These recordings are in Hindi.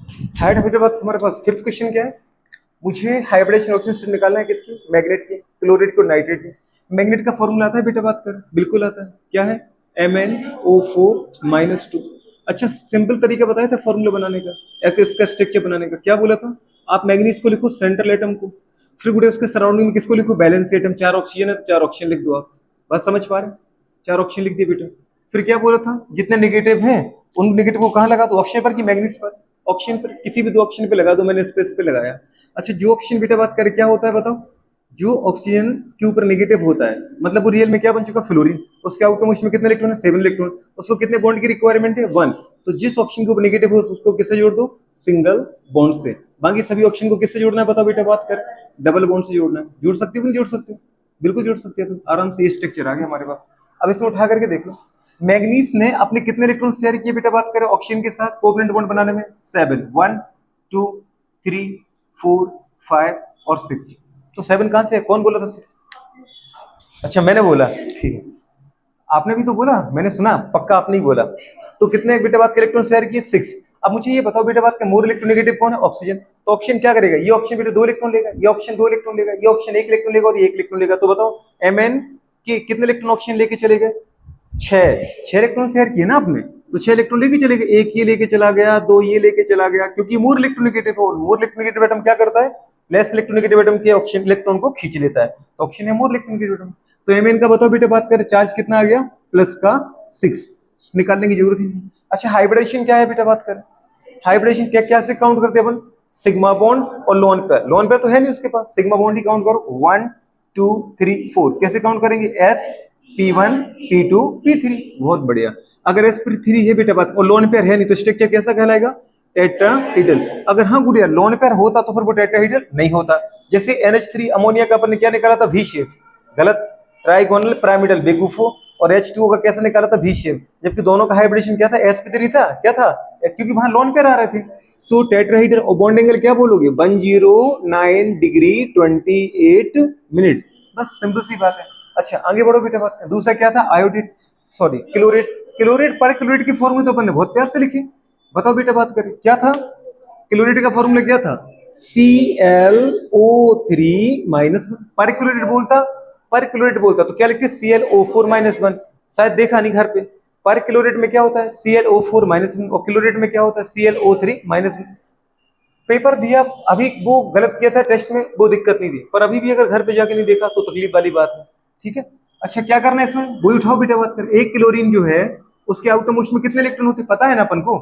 थर्ड बेटा बात हमारे पास फिफ्थ क्वेश्चन क्या है, मुझे हाइब्रिडेशन ऑक्सीजन स्टेट निकालना है किसकी, मैग्नेट की, क्लोराइड को नाइट्रेट की। मैग्नेट का फॉर्मूला आता है बेटा बात कर, बिल्कुल आता है, क्या है, MnO4-2। अच्छा सिंपल तरीका बताया था फॉर्मूला बनाने का, एक इसका स्ट्रक्चर बनाने का, क्या बोला था, आप मैग्नीज को लिखो सेंट्रल एटम को, फिर बेटा उसके सराउंडिंग में किसको लिखो, बैलेंस एटम, चार ऑक्सीजन है तो चार ऑक्सीजन लिख दो आप, बस समझ पा रहे हैं? चार ऑक्सीजन लिख दिए बेटा। फिर क्या बोला था, जितने नेगेटिव हैं उन नेगेटिव को कहाँ लगा दो, ऑक्सीजन पर कि मैग्नीज पर, ऑप्शन पर, किसी भी दो ऑप्शन पे लगा दो, मैंने स्पेस पे लगाया। अच्छा जो ऑप्शन बेटा बात करें क्या होता है बताओ, जो ऑक्सीजन के ऊपर नेगेटिव होता है मतलब वो रियल में क्या बन चुका, फ्लोरीन, उसके आउटर मोस्ट में कितने इलेक्ट्रॉन है, 7 इलेक्ट्रॉन, उसको कितने बॉन्ड की रिक्वायरमेंट है, 1। तो जिस ऑप्शन के ऊपर नेगेटिव हो उसको किससे जोड़ दो, सिंगल बॉन्ड से। बाकी सभी ऑप्शन को किससे जोड़ना है बताओ बेटा बात कर, डबल बॉन्ड से जोड़ना है। जोड़ सकते हो कि नहीं जोड़ सकते हो, बिल्कुल जोड़ सकते हैं आराम से, ये स्ट्रक्चर आ गया हमारे पास। अब इसको उठा करके देख लो, मैग्नीज ने अपने कितने इलेक्ट्रॉन शेयर किए बेटा बात करें ऑक्सीजन के साथ कोवलेंट बॉन्ड बनाने में, 7, 1 2 3 4 5 और 6। तो 7 कहां से है, कौन बोला था 6? अच्छा मैंने बोला, ठीक है, आपने भी तो बोला, मैंने सुना, पक्का आपने ही बोला। तो कितने बेटा बात के इलेक्ट्रॉन शेयर किए, 6। अब मुझे ये बताओ बेटा बात का मोर इलेक्ट्रोनेगेटिव कौन है, ऑक्सीजन। तो ऑक्सीजन क्या करेगा, ये ऑक्सीजन बेटा 2 इलेक्ट्रॉन लेगा, ये ऑक्सीजन 2 इलेक्ट्रॉन लेगा, ये ऑक्सीजन 1 इलेक्ट्रॉन लेगा और ये 1 इलेक्ट्रॉन लेगा। तो बताओ Mn के कितने इलेक्ट्रॉन ऑक्सीजन लेके चले गए, 6 इलेक्ट्रॉन शेयर किए ना आपने, तो 6 इलेक्ट्रॉन लेके चले गए, एक ये लेके चला गया, दो ये लेके चला गया, क्योंकि मोर इलेक्ट्रोनेगेटिव है, मोर इलेक्ट्रोनेगेटिव एटम क्या करता है, लेस इलेक्ट्रोनेगेटिव एटम के ऑक्सीजन इलेक्ट्रॉन को खींच लेता है, तो ऑक्सीजन है मोर इलेक्ट्रोनेगेटिव एटम। तो Mn का बताओ बेटा बात करें, चार्ज कितना आ गया, प्लस का 6, निकालने की जरूरत ही नहीं। अच्छा हाइब्रिडेशन क्या है बेटा बात करें, हाइब्रिडेशन क्या क्या से काउंट करते हैं अपन, सिग्मा बॉन्ड और लोन पेयर, लोन पेयर तो है नहीं उसके पास, सिग्मा बॉन्ड ही काउंट करो, 1 2 3 4, कैसे काउंट करेंगे, S P1 P2 P3, बहुत बढ़िया। अगर sp3 है बेटा बात और लोन पेयर है नहीं तो स्ट्रक्चर कैसा कहलाएगा, टेट्राहीड्रल। अगर हाँ गुड़िया लोन पेयर होता तो फिर वो टेट्राहीड्रल नहीं होता। जैसे NH3 अमोनिया का अपन ने क्या निकाला था, वी शेप, गलत, ट्राइगोनल पिरामिडल बेगुफो, और H2O का कैसे निकाला था, वी शेप, जबकि दोनों का हाइब्रिडेशन क्या था, sp3 था, क्या था, क्योंकि वहां लोन पेयर आ रहे थे। तो टेट्राहीड्रल और बॉन्ड एंगल क्या बोलोगे, 109 डिग्री 28 मिनट, बस सिंपल सी बात है। अच्छा आगे बढ़ो बेटा बात, दूसरा क्या था, आयोडीन, सॉरी क्लोरेट, क्लोरेट पर क्लोरेट की फॉर्मूले तो अपन ने बहुत प्यार से लिखे, बताओ बेटा बात करें क्या था, क्लोरेट का फॉर्मूला क्या था, ClO3-1, पर क्लोरेट बोलता, पर क्लोरेट बोलता तो क्या लिखते, ClO4-1, शायद देखा नहीं घर पे। पर क्लोरेट में क्या होता है, ClO4-1, और क्लोरेट में क्या होता है, ClO3-1। पेपर दिया अभी, वो गलत किया था टेस्ट में, वो दिक्कत नहीं थी, पर अभी भी अगर घर पे जाके नहीं देखा तो तकलीफ वाली बात है, ठीक है। अच्छा क्या करना है इसमें, वही उठाओ बेटा बात कर, एक क्लोरीन जो है उसके आउटर मोस्ट में कितने इलेक्ट्रॉन होते पता है ना अपन को,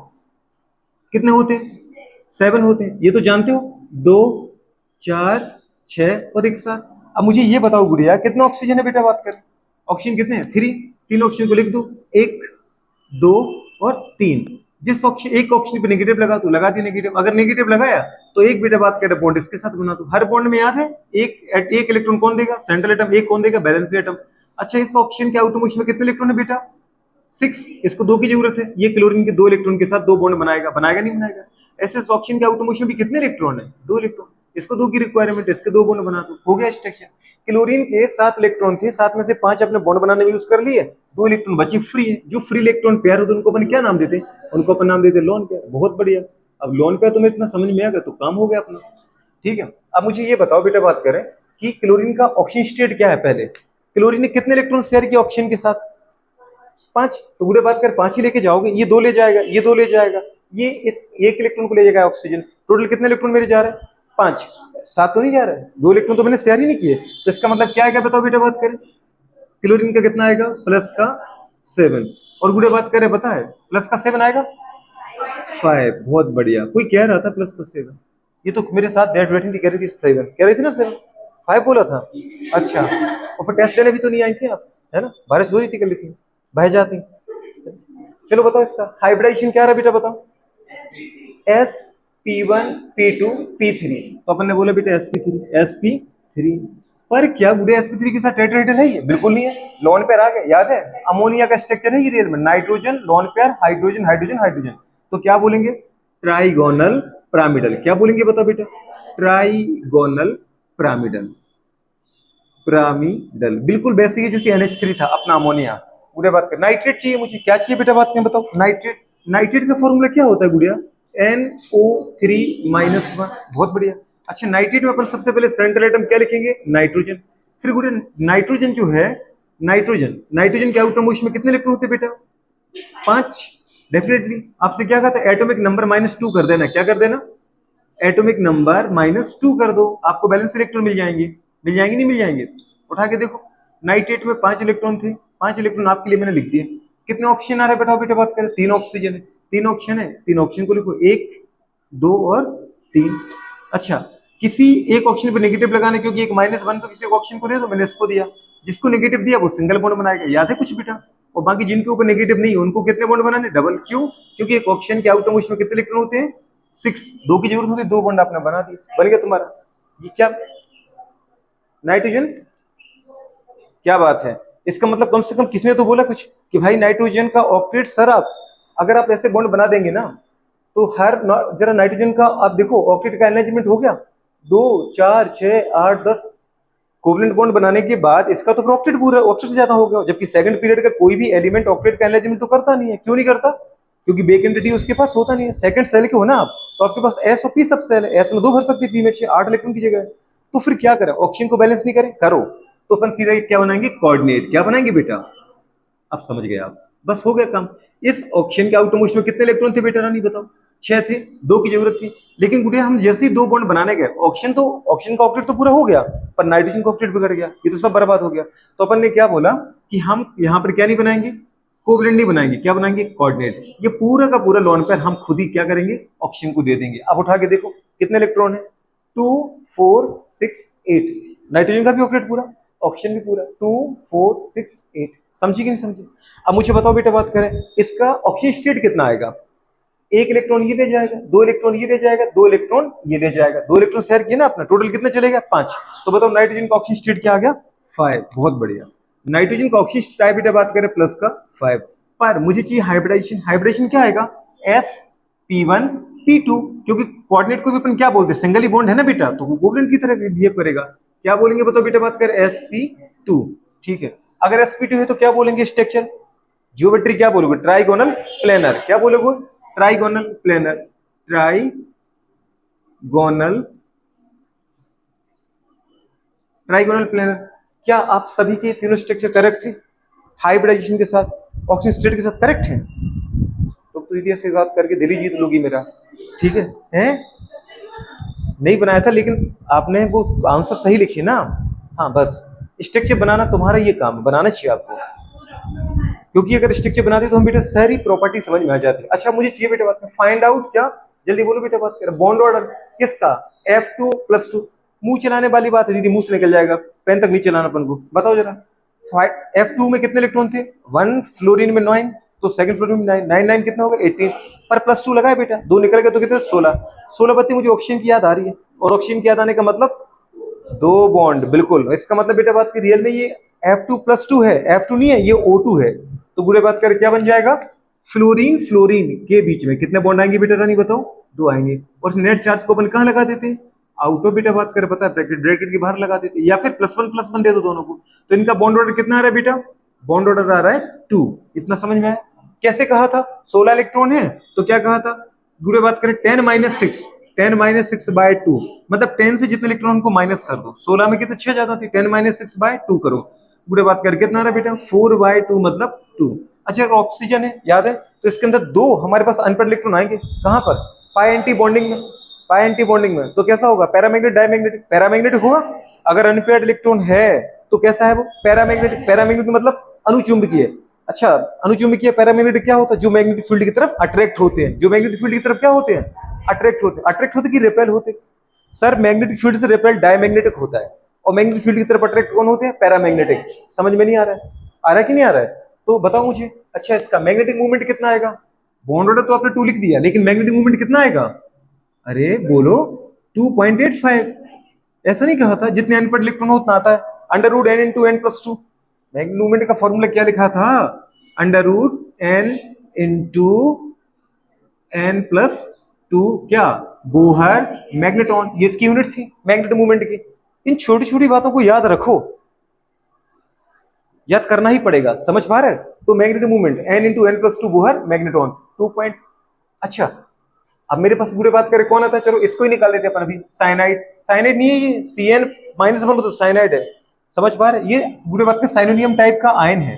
कितने होते, 7 होते हैं, ये तो जानते हो, 2 4 6 और 1 7। अब मुझे ये बताओ गुड़िया कितना ऑक्सीजन है बेटा बात कर, ऑक्सीजन कितने हैं, 3, तीन ऑक्सीजन को लिख दो, 1 2 और 3। जिस ऑक्सीजन, एक ऑक्सीजन पे नेगेटिव लगा तो लगा दी नेगेटिव, अगर नेगेटिव लगाया तो एक बेटा बात कर बॉन्ड इसके साथ बना दो, हर बॉन्ड में याद है एक इलेक्ट्रॉन कौन देगा, सेंट्रल एटम, एक कौन देगा, बैलेंस एटम। अच्छा इस ऑक्सीजन के आउटर मोस्ट में कितने इलेक्ट्रॉन है बेटा, 6, इसको 2 की जरूरत है, ये क्लोरीन के 2 इलेक्ट्रॉन के साथ 2 बॉन्ड बनाएगा, बनाएगा नहीं बनाएगा। ऐसे इस ऑक्सीजन के आउटर मोस्ट में भी कितने इलेक्ट्रॉन है, 2 इलेक्ट्रॉन, इसको 2 की रिक्वायरमेंट, इसके 2 बॉन्ड बना दो, हो गया स्ट्रक्चर। क्लोरीन के 7 इलेक्ट्रॉन थे, 7 में से 5 अपने बॉन्ड बनाने में यूज कर लिए, 2 इलेक्ट्रॉन बची फ्री है, जो फ्री इलेक्ट्रॉन पेयर होते उनको अपन क्या नाम देते, उनको अपन नाम देते लोन पेयर, बहुत बढ़िया। अब लोन पेयर तुम्हें इतना समझ में आ गया तो काम हो गया अपना, ठीक है। अब मुझे ये बताओ बेटा बात करें कि क्लोरीन का ऑक्सीजन स्टेट क्या है, पहले क्लोरीन ने कितने इलेक्ट्रॉन शेयर किए ऑक्सीजन के साथ, 5, तो बुरे बात कर 5 ही लेके जाओगे, ये 2 ले जाएगा, ये 2 ले जाएगा, ये इस एक इलेक्ट्रॉन को ले जाएगा ऑक्सीजन, टोटल कितने इलेक्ट्रॉन मेरे जा रहे हैं, 5, 7 तो नहीं जा रहा है, 2 इलेक्ट्रॉन तो मैंने शेयर ही नहीं किए, तो इसका मतलब क्या आएगा बताओ बेटा बात करें, क्लोरीन का कितना आएगा, प्लस का 7, और बुरे बात करें पता है, प्लस का 7 आएगा 5, बहुत बढ़िया। कोई कह रहा था प्लस का 7, ये तो मेरे साथ डेट बैठी थी, कह रही थी 7, कह रही थी ना 7, 5 बोला था। अच्छा और फिर टेस्ट देने भी तो नहीं आई थी आप, है ना, बारिश हो रही थी कल, लिखी बह जाती। चलो बताओ इसका हाइब्रिडाइजेशन क्या रहा बेटा बताओ, sp1 p2 p3, तो अपन ने बोला बेटा sp3 पर क्या गुड़े sp3 के साथ टेट्राहेड्रल है, ये बिल्कुल नहीं है, लोन पेयर आ गए, याद है अमोनिया का स्ट्रक्चर है ये रियल में, nitrogen lone pair, hydrogen hydrogen hydrogen, तो क्या बोलेंगे, ट्राइगोनल पिरामिडल, क्या बोलेंगे बताओ बेटा, ट्राइगोनल पिरामिडल, पिरामिडल, बिल्कुल वैसे ही जैसे NH3 था अपना अमोनिया। गुड़िया बात कर, नाइट्रेट चाहिए मुझे, क्या चाहिए बेटा बात करें बताओ, नाइट्रेट, नाइट्रेट का फॉर्मूला क्या होता है गुड़िया, NO3-1, बहुत बढ़िया। अच्छा, नाइट्रेट में अपन सबसे पहले सेंट्रल एटम क्या लिखेंगे? नाइट्रोजन। फिर गुड़े नाइट्रोजन जो है, नाइट्रोजन नाइट्रोजन के आउटर मोस्ट में कितने इलेक्ट्रॉन होते हैं बेटा? 5। डेफिनेटली आपसे क्या कहा था? एटॉमिक नंबर -2 कर देना। क्या कर देना? एटॉमिक नंबर -2 कर दो, आपको बैलेंस इलेक्ट्रॉन मिल जाएंगे। मिल जाएंगे नहीं मिल जाएंगे? उठा के देखो, नाइट्रेट में 5 इलेक्ट्रॉन थे, 5 इलेक्ट्रॉन आपके लिए मैंने लिख दिए। कितने ऑक्सीजन आ रहे हैं बेटा बात करें? 3 ऑक्सीजन है। 3 ऑक्सीजन है, 3 ऑक्सीजन को लिखो, 1 2 और 3। अच्छा, किसी एक ऑक्सीजन पे नेगेटिव लगाने, क्योंकि एक -1 तो किसी एक ऑक्सीजन को दे दो, मैंने इसको दिया। जिसको नेगेटिव दिया वो सिंगल बॉन्ड बनाएगा, याद है कुछ बेटा? और बाकी जिनके ऊपर नेगेटिव नहीं है उनको कितने बॉन्ड बनाने? डबल। क्यों? क्योंकि एक ऑक्सीजन के आउटर मोस्ट में कितने इलेक्ट्रॉन होते हैं? 6। 2 की जरूरत होती है, 2 बॉन्ड आपने बना दिए, बन गया तुम्हारा। ये क्या नाइट्रोजन? क्या बात है। इसका मतलब कम से कम किसने तो बोला कुछ कि भाई नाइट्रोजन का ऑक्टेट। सर आप अगर आप ऐसे बॉन्ड बना देंगे ना, तो हर जरा नाइट्रोजन का आप देखो, ऑक्टेट का अरेंजमेंट हो गया 2 4 6 8 10 कोवलेंट बॉन्ड बनाने के बाद इसका तो फिर ऑक्टेट पूरा ऑक्टेट से ज्यादा हो गया। जबकि सेकंड पीरियड का कोई भी एलिमेंट ऑक्टेट का अरेंजमेंट तो करता नहीं है। क्यों नहीं करता? क्योंकि बेक एंटिटी उसके पास होता नहीं है। सेकंड सेल के हो ना आप, तो आपके पास एस और पी सब सेल है। एस में 2 भर सकते, पी में 6, 8 इलेक्ट्रॉन की जगह है। तो फिर क्या करें? ऑक्सीजन को बैलेंस नहीं करें? करो। तो अपन सीधा क्या बनाएंगे? कोऑर्डिनेट। क्या बनाएंगे बेटा? अब समझ गए आप, बस हो गया काम। इस ऑक्सीजन के आउटर मोस्ट में कितने इलेक्ट्रॉन थे बेटा? रानी बताओ। 6 थे, 2 की जरूरत थी। लेकिन गुड़िया हम जैसे ही 2 बॉन्ड बनाने गए, ऑक्सीजन का ऑक्टेट तो पूरा हो गया, पर नाइट्रोजन का ऑक्टेट बिगड़ गया। ये तो सब बर्बाद हो गया। तो अपन ने क्या बोला कि हम यहां पर क्या नहीं बनाएंगे? कोवलेंट नहीं बनाएंगे। क्या बनाएंगे? कोऑर्डिनेट। ये पूरा का पूरा लोन पेयर हम खुद ही क्या करेंगे? ऑक्सीजन को दे देंगे। अब उठा के देखो कितने इलेक्ट्रॉन है? 2 4 6 8। नाइट्रोजन का भी ऑक्टेट पूरा, ऑक्सीजन भी पूरा। 2 4 6 8। समझी कि नहीं समझी? अब मुझे बताओ बेटा बात करें, इसका ऑक्सीजन स्टेट कितना आएगा? 1 इलेक्ट्रॉन ये ले जाएगा, 2 इलेक्ट्रॉन ये ले जाएगा, 2 इलेक्ट्रॉन ये ले जाएगा। 2 इलेक्ट्रॉन शेयर किया ना अपना, टोटल कितना चलेगा? 5। तो बताओ नाइट्रोजन का ऑक्सीजन स्टेट क्या आ गया? 5। बहुत बढ़िया। नाइट्रोजन का ऑक्सीजन टाइप बेटा बात करें प्लस का 5। पर मुझे चाहिए हाइब्रिडाइजेशन। हाइब्रिडाइजेशन क्या आएगा? sp1 p2। क्योंकि कोऑर्डिनेट को भी अपन क्या बोलते हैं? सिंगल ही बॉन्ड है ना बेटा, तो वो कोवलेंट की तरह बिहेव करेगा। क्या बोलेंगे बताओ बेटा बात करें? sp2। ठीक है, अगर sp2 है तो क्या बोलेंगे? स्ट्रक्चर ज्योमेट्री क्या बोलोगे? Trigonal planar. क्या बोलोगे? Trigonal planar. Trigonal trigonal planar. क्या आप सभी के तीनों स्ट्रक्चर करेक्ट थे? हाइब्रिडाइजेशन के साथ, ऑक्सीजन स्टेट के साथ करेक्ट है? तो दीदी से बात करके दिल ही जीत लोगी मेरा। ठीक है, हैं? नहीं बनाया था, लेकिन आपने वो आंसर सही लिखे ना। हाँ, बस स्ट्रक्चर बनाना तुम्हारा ये काम है, बनाना चाहिए आपको। क्योंकि अगर स्ट्रक्चर बनाते तो हम बेटा सारी प्रॉपर्टी समझ में आ जाती है। अच्छा, मुझे चाहिए बेटा बात में फाइंड आउट। क्या? जल्दी बोलो बेटा बात कर। बॉन्ड ऑर्डर किसका? F2+2। मुंह चलाने वाली बात है दीदी, मुंह से निकल जाएगा, पेन तक नहीं चलाना अपन को। बताओ जरा, F2 में कितने इलेक्ट्रॉन थे? 1 फ्लोरीन में 9, तो सेकंड फ्लोरीन में 9 9 9 कितना होगा? 18। पर +2 लगाए बेटा, 2 निकल गए तो कितने? 16। 16 बत्ती मुझे ऑक्सीजन की याद आ रही है, और ऑक्सीजन की याद आने का मतलब 2 बॉन्ड। बिल्कुल, इसका मतलब बेटा बात की रियल में ये F2+2 है, F2 नहीं है, ये O2 है। तो बुरे बात कर क्या बन जाएगा? फ्लोरीन फ्लोरीन के बीच में कितने बॉन्ड आएंगे बेटा? रानी बताओ। 2 आएंगे। और नेट चार्ज को अपन कहां लगा देते हैं? आउट ऑफ बेटा बात कर, पता है, ब्रैकेट ब्रैकेट के बाहर लगा देते हैं, या फिर +1 +1 दे दो दोनों को। तो इनका बॉन्ड ऑर्डर कितना आ रहा है बेटा? बॉन्ड ऑर्डर आ रहा है 2। इतना समझ में आया? कैसे कहा था? 16 इलेक्ट्रॉन है, तो क्या कहा था? बुरे बात करें 10 - 6 मतलब 10 से जितने इलेक्ट्रॉन को माइनस कर दो। 16 में कितने? 6 ज्यादा थे, 10 - 6/2 करो। बुरे बात कर कितना आ रहा है बेटा? 4/2 मतलब 2। अच्छा, अगर ऑक्सीजन है याद है, तो इसके अंदर 2 हमारे पास अनपेड इलेक्ट्रॉन आएंगे। कहां पर? पाई एंटी बॉन्डिंग में। पाई एंटी बॉन्डिंग में तो कैसा होगा? Paramagnetic diamagnetic? पैरामैग्नेटिक होगा। अगर अनपेड इलेक्ट्रॉन है तो कैसा है वो? पैरामैग्नेटिक। पैरामैग्नेटिक मतलब अनुचुंबकीय। अच्छा, अनुचुंबकीय पैरामैग्नेटिक क्या होता है? जो मैग्नेटिक फील्ड की तरफ अट्रैक्ट होते हैं। जो मैग्नेटिक फील्ड की तरफ क्या होते हैं? अट्रैक्ट होते हैं। अट्रैक्ट होते कि रिपेल होते? सर, मैग्नेटिक फील्ड से रिपेल डायमैग्नेटिक होता है, और मैग्नेटिक फील्ड की तरफ अट्रैक्ट कौन होते हैं? पैरामैग्नेटिक। समझ में नहीं आ रहा है? आ रहा है कि नहीं आ रहा है? तो बताओ मुझे। अच्छा, इसका मैग्नेटिक मूवमेंट कितना आएगा? बॉन्ड ऑर्डर तो आपने 2 लिख दिया, लेकिन मैग्नेटिक मूवमेंट कितना आएगा? अरे बोलो, 2.85। ऐसा नहीं कहा था जितने अनपेड इलेक्ट्रॉन हो उतना आता है? √n × n+2। मैग्नेटिक मूवमेंट का फॉर्मूला क्या लिखा था? √n × n+2। क्या? Bohr magneton. ये इसकी यूनिट थी मैग्नेटिक मूवमेंट की। इन छोटी छोटी बातों को याद रखो, याद करना ही पड़ेगा। समझ पा रहे हैं? तो magnetic movement n × n+2 Bohr magneton 2 point. अच्छा, अब मेरे पास बुरे बात करें कौन आता है, चलो इसको ही निकाल देते अपन अभी, साइनाइड। साइनाइड नहीं है ये, Cn-1 तो साइनाइड है, समझ पा रहे, ये बुरे बात का साइनोनियम टाइप का आयन है,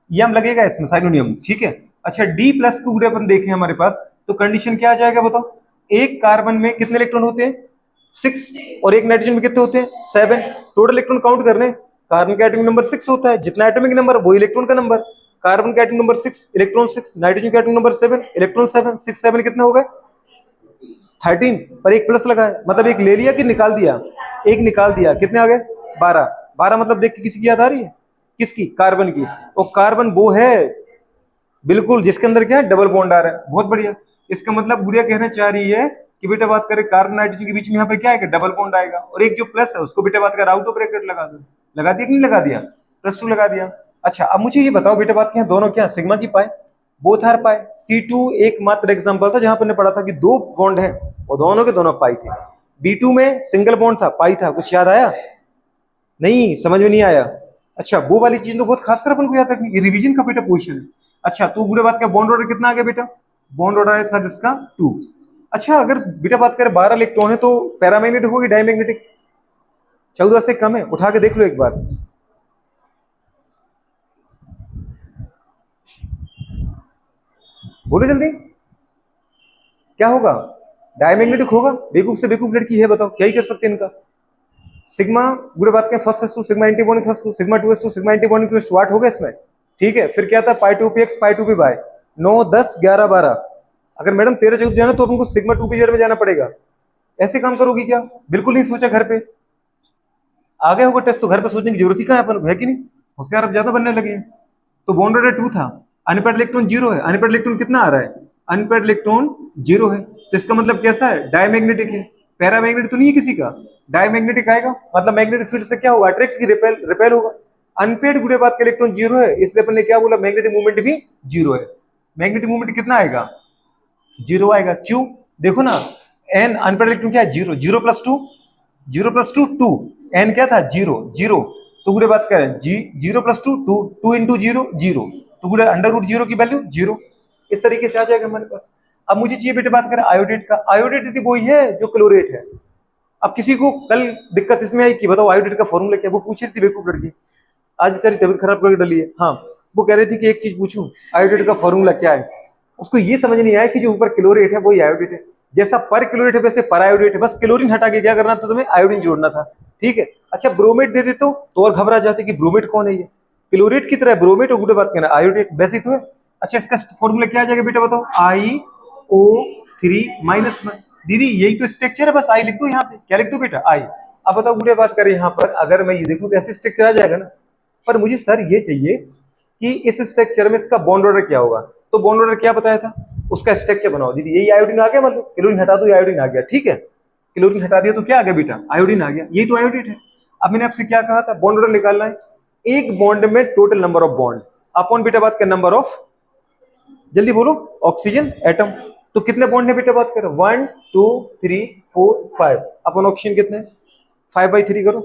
ये हम लगेगा इसमें साइनोनियम, ठीक है। अच्छा डी प्लस को बुरे अपन देखें हमारे पास, तो कंडीशन क्या आ जाएगा बताओ, एक कार्बन में कितने इलेक्ट्रॉन होते हैं 6, और एक नाइट्रोजन में कितने होते हैं 7, टोटल इलेक्ट्रॉन काउंट करने, कार्बन का एटॉमिक नंबर 6 होता है, जितना एटॉमिक नंबर वो इलेक्ट्रॉन का नंबर, कार्बन का एटॉमिक नंबर 6 इलेक्ट्रॉन 6, नाइट्रोजन का एटॉमिक नंबर 7 इलेक्ट्रॉन 7, 6 7 कितने हो गए 13, पर एक प्लस लगा है, मतलब एक ले लिया कि निकाल दिया, एक निकाल दिया, कितने आ गए 12, 12 मतलब देख के किसी की याद आ रही है, किसकी, कार्बन की, और कार्बन वो है बिल्कुल जिसके अंदर क्या है डबल बॉन्ड आ रहा है, बहुत बढ़िया। इसका मतलब गुड़िया कहना चाह रही है कि बेटा बात करें कार्बन नाइट्रोजन के बीच में यहाँ पर क्या आएगा डबल बॉन्ड आएगा, और एक जो प्लस है उसको बेटा बात कर आउट ऑफ ब्रैकेट लगा दो, लगा दिया कि नहीं लगा दिया, +2 लगा दिया। अच्छा अब मुझे ये बताओ बेटा बात क्या दोनों क्या सिग्मा की पाए, बोथ आर पाए, C2 एकमात्र एग्जांपल था जहां पर ने पढ़ा था कि दो बॉन्ड है और दोनों के दोनों पाई थे, B2 में सिंगल बॉन्ड था पाई था, कुछ याद आया नहीं, समझ में नहीं आया, अच्छा वो वाली चीज तो बहुत खासकर अपन को याद रखनी, ये रिवीजन का बेटा पोजीशन है। अच्छा तो बुरे बात का बॉन्ड ऑर्डर कितना आ गया बेटा, बॉन्ड ऑर्डर है सर इसका 2। अच्छा अगर बेटा बात करें 12 इलेक्ट्रॉन है तो पैरामैग्नेटिक होगी डायमैग्नेटिक, 14 से कम है, उठा के देख लो एक बार, बोलो जल्दी क्या होगा, डायमैग्नेटिक होगा, बेवकूफ से बेवकूफ लड़की है बताओ क्या ही कर सकते हैं इनका। सिग्मा बुरे बात के first S two sigma antibonding first two sigma 2 S two sigma antibonding plus 8 हो गया इसमें, ठीक है। फिर क्या था pi 2 P X pi 2 P by 9 10 11 12, अगर मैडम 13 14 जाना तो हमको सिग्मा 2 पी जेड में जाना पड़ेगा, ऐसे काम करोगी क्या, बिल्कुल नहीं सोचा घर पे, आ गया होगा टेस्ट तो घर पे सोचने की जरूरत ही कहाँ है अपन, है कि नहीं, होशियार अब ज्यादा बनने लगे हैं। तो बॉन्ड ऑर्डर 2 था, अनपेयर्ड इलेक्ट्रॉन 0 है, अनपेयर्ड इलेक्ट्रॉन कितना आ रहा है, अनपेयर्ड इलेक्ट्रॉन 0 है, तो इसका मतलब कैसा है डायमैग्नेटिक है, पैरामैग्नेटिक तो नहीं है किसी का, डायमैग्नेटिक आएगा, मतलब मैग्नेटिक फील्ड से क्या होगा अट्रैक्ट की रिपेल रिपेल होगा। अनपेयर्ड गुड़े बात का इलेक्ट्रॉन 0 है, इसलिए अपन ने क्या बोला मैग्नेटिक मूवमेंट भी 0 है, मैग्नेटिक मूवमेंट कितना आएगा 0 आएगा, क्यों देखो ना, एन अनपेयर्ड इलेक्ट्रॉन क्या है 0, 0 + 2 0 + 2 2, एन क्या था 0 0, तो गुड़े बात करें 0 + 2 2 2 × 0 0, तो गुड़े √0 की वैल्यू 0, इस तरीके से आ जाएगा हमारे पास। अब मुझे चाहिए बेटे बात करें आयोडेट का, आयोडेट यदि वही है जो क्लोरेट है। अब किसी को कल दिक्कत इसमें आई कि बताओ आयोडेट का फॉर्मूला क्या है, वो पूछ रही थी बेवकूफ लड़की, आज बेचारी तबीयत खराब करके डली है, हाँ वो कह रही थी कि एक चीज पूछूं आयोडेट का फॉर्मूला क्या है, उसको ये समझ नहीं आया कि जो ऊपर क्लोरेट है वही आयोडेट है, जैसा पर क्लोरेट है वैसे पर आयोडेट है, बस क्लोरीन हटा के क्या करना था तुम्हें आयोडीन जोड़ना था, ठीक है। अच्छा ब्रोमेट दे देते तो और घबरा जाते कि ब्रोमेट कौन है ये, क्लोरेट की तरह ब्रोमेट और गुड बात कहना आयोडेट वैसे तो है। अच्छा इसका फॉर्मूला क्या आ जाएगा बेटा बताओ, I O3 - 1, दीदी यही तो स्ट्रक्चर है, बस आई लिख दो यहाँ पे, क्या लिख दो बेटा आई। अब बताओ गुड़े बात करें यहाँ पर अगर मैं ये देखूं तो ऐसे स्ट्रक्चर आ जाएगा ना, पर मुझे सर ये चाहिए कि इस स्ट्रक्चर में इसका बॉन्ड ऑर्डर क्या होगा, तो बॉन्ड ऑर्डर क्या बताया था, उसका स्ट्रक्चर बनाओ दीदी, यही आयोडीन आ गया, मतलब क्लोरीन हटा दो आयोडीन आ गया, ठीक है, क्लोरीन हटा दिया तो क्या आ गया बेटा आयोडीन आ गया, यही तो आयोडेट है। अब मैंने आपसे क्या कहा था बॉन्ड ऑर्डर निकालना है, एक बॉन्ड में total number of bond upon बेटा बात कर नंबर ऑफ, जल्दी बोलो ऑक्सीजन एटम, तो कितने बॉन्ड है बेटा बात करो 1 2 3 4 5, अपन ऑक्सीजन कितने 5/3 करो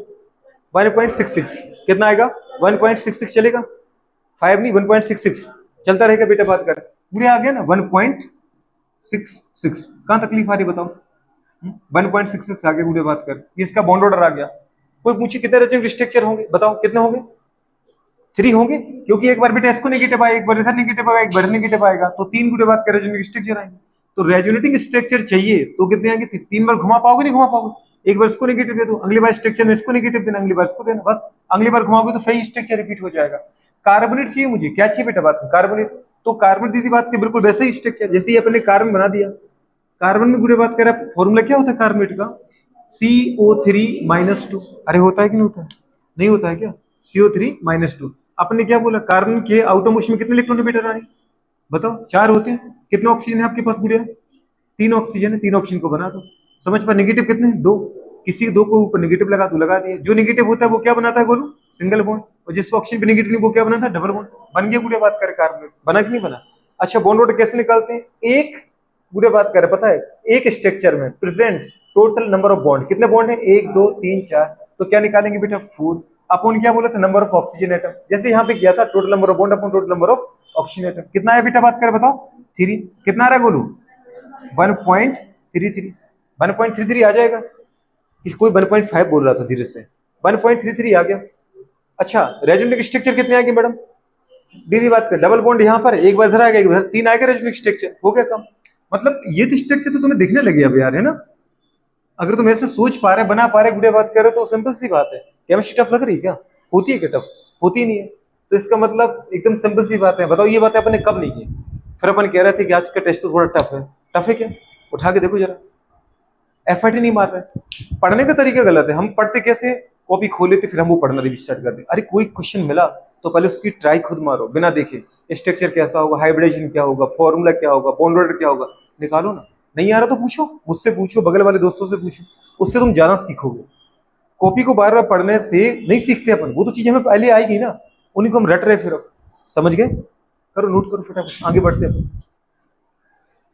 1.66, कितना आएगा 1.66 चलेगा, 5 नहीं 1.66 चलता रहेगा बेटा बात कर, पूरे आ गया ना 1.66, कहां तकलीफ आ रही बताओ, 1.66 आगे पूरे बात कर, इसका बॉन्ड ऑर्डर आ गया। कोई पूछे कितने रेजोनेंस स्ट्रक्चर होंगे बताओ कितने होंगे, 3 होंगे, क्योंकि एक बार बेटा इसको नेगेटिव आएगा, एक बार इधर नेगेटिव आएगा, एक बार नेगेटिव आएगा, तो 3 गुणे बात कर रेजोनेटिंग स्ट्रक्चर आएंगे, तो रेजोनेटिंग स्ट्रक्चर चाहिए तो कितने आएंगे 3 बार घुमा पाओगे नहीं घुमा पाओगे, एक बार इसको नेगेटिव दे दो, अगली बार स्ट्रक्चर में इसको नेगेटिव देना, अगली बार इसको देना, बस अगली बार घुमाओगे तो सही स्ट्रक्चर रिपीट हो जाएगा। कार्बोनेट चाहिए मुझे, क्या चाहिए बेटा बात कार्बोनेट, तो कार्बन दीदी बात की बिल्कुल वैसे ही स्ट्रक्चर जैसे ही अपने कार्बन बना दिया, कार्बन में गुणे बात करें फॉर्मूला क्या होता है कार्बोनेट का CO3 - 2, अरे होता है कि नहीं होता है, नहीं होता है क्या CO3 - 2, आपने क्या बोला कार्बन के आउटर मोस्ट में कितने इलेक्ट्रॉन बेटा रानी बताओ 4 होते हैं, कितने ऑक्सीजन है आपके पास गुड़िया 3 ऑक्सीजन है, 3 ऑक्सीजन को बना दो, समझ पर नेगेटिव कितने 2, किसी 2 को ऊपर नेगेटिव लगा दो लगा दिए, जो नेगेटिव होता है वो क्या बनाता है गोलू सिंगल बॉन्ड, और जिस ऑक्सीजन पे नेगेटिव नहीं वो क्या बनाता है डबल बॉन्ड, बन गया गुड़िया बात करें कार्बन बना कि नहीं बना। अच्छा बॉन्ड ऑर्डर कैसे निकालते हैं, एक गुड़िया बात करें पता है एक स्ट्रक्चर में present total number of bond कितने बॉन्ड है 1 2 3 4, तो क्या निकालेंगे बेटा 4, अपन क्या बोला था नंबर ऑफ ऑक्सीजन एटम, जैसे यहाँ पे किया था total number of bond upon total number of oxygen atom, कितना है बेटा बात करें बताओ 3, कितना आ रहा है गोलू 1.66, 33 1.33 आ जाएगा। कोई 1.5 बोल रहा था धीरे से, 1.33 आ गया। अच्छा रेजोनेटिक स्ट्रक्चर कितने आएंगे मैडम? दीदी बात कर, डबल बॉन्ड यहाँ पर एक बार इधर आएगा, एक बार 3 आएगा रेजोनेटिक स्ट्रक्चर, हो गया काम। मतलब ये तो स्ट्रक्चर तो तुम्हें दिखने लगी अब यार, है ना? अगर तुम ऐसे सोच पा रहे, बना पा रहे, गुड़िया बात कर रहे हो तो सिंपल सी बात है। केमिस्ट्री टफ लग रही है क्या? होती है क्या टफ? होती नहीं है। तो इसका मतलब एकदम सिंपल सी बात है। बताओ ये बातें अपन ने कब नहीं की? फिर अपन कह रहे थे कि आज का टेस्ट तो थोड़ा टफ है। टफ है क्या? उठा के देखो जरा, एफर्ट ही नहीं मार रहे। पढ़ने का तरीका गलत है। हम पढ़ते कैसे? कॉपी खोले थे फिर हम वो पढ़ना भी स्टार्ट कर दें। अरे कोई क्वेश्चन मिला तो पहले उसकी ट्राई खुद मारो बिना देखे, स्ट्रक्चर कैसा होगा, हाइब्रिडेशन क्या होगा, फॉर्मूला क्या होगा, बॉन्ड ऑर्डर क्या होगा, निकालो ना। नहीं आ रहा तो पूछो, मुझसे पूछो, बगल वाले दोस्तों से पूछो, उससे तुम ज्यादा सीखोगे। कॉपी को बार बार पढ़ने से नहीं सीखते अपन, वो तो चीज हमें पहले आएगी ना, उन्हीं को हम रट रहे फिर अब। समझ गए? करो नोट करो फटाफट, आगे बढ़ते हैं।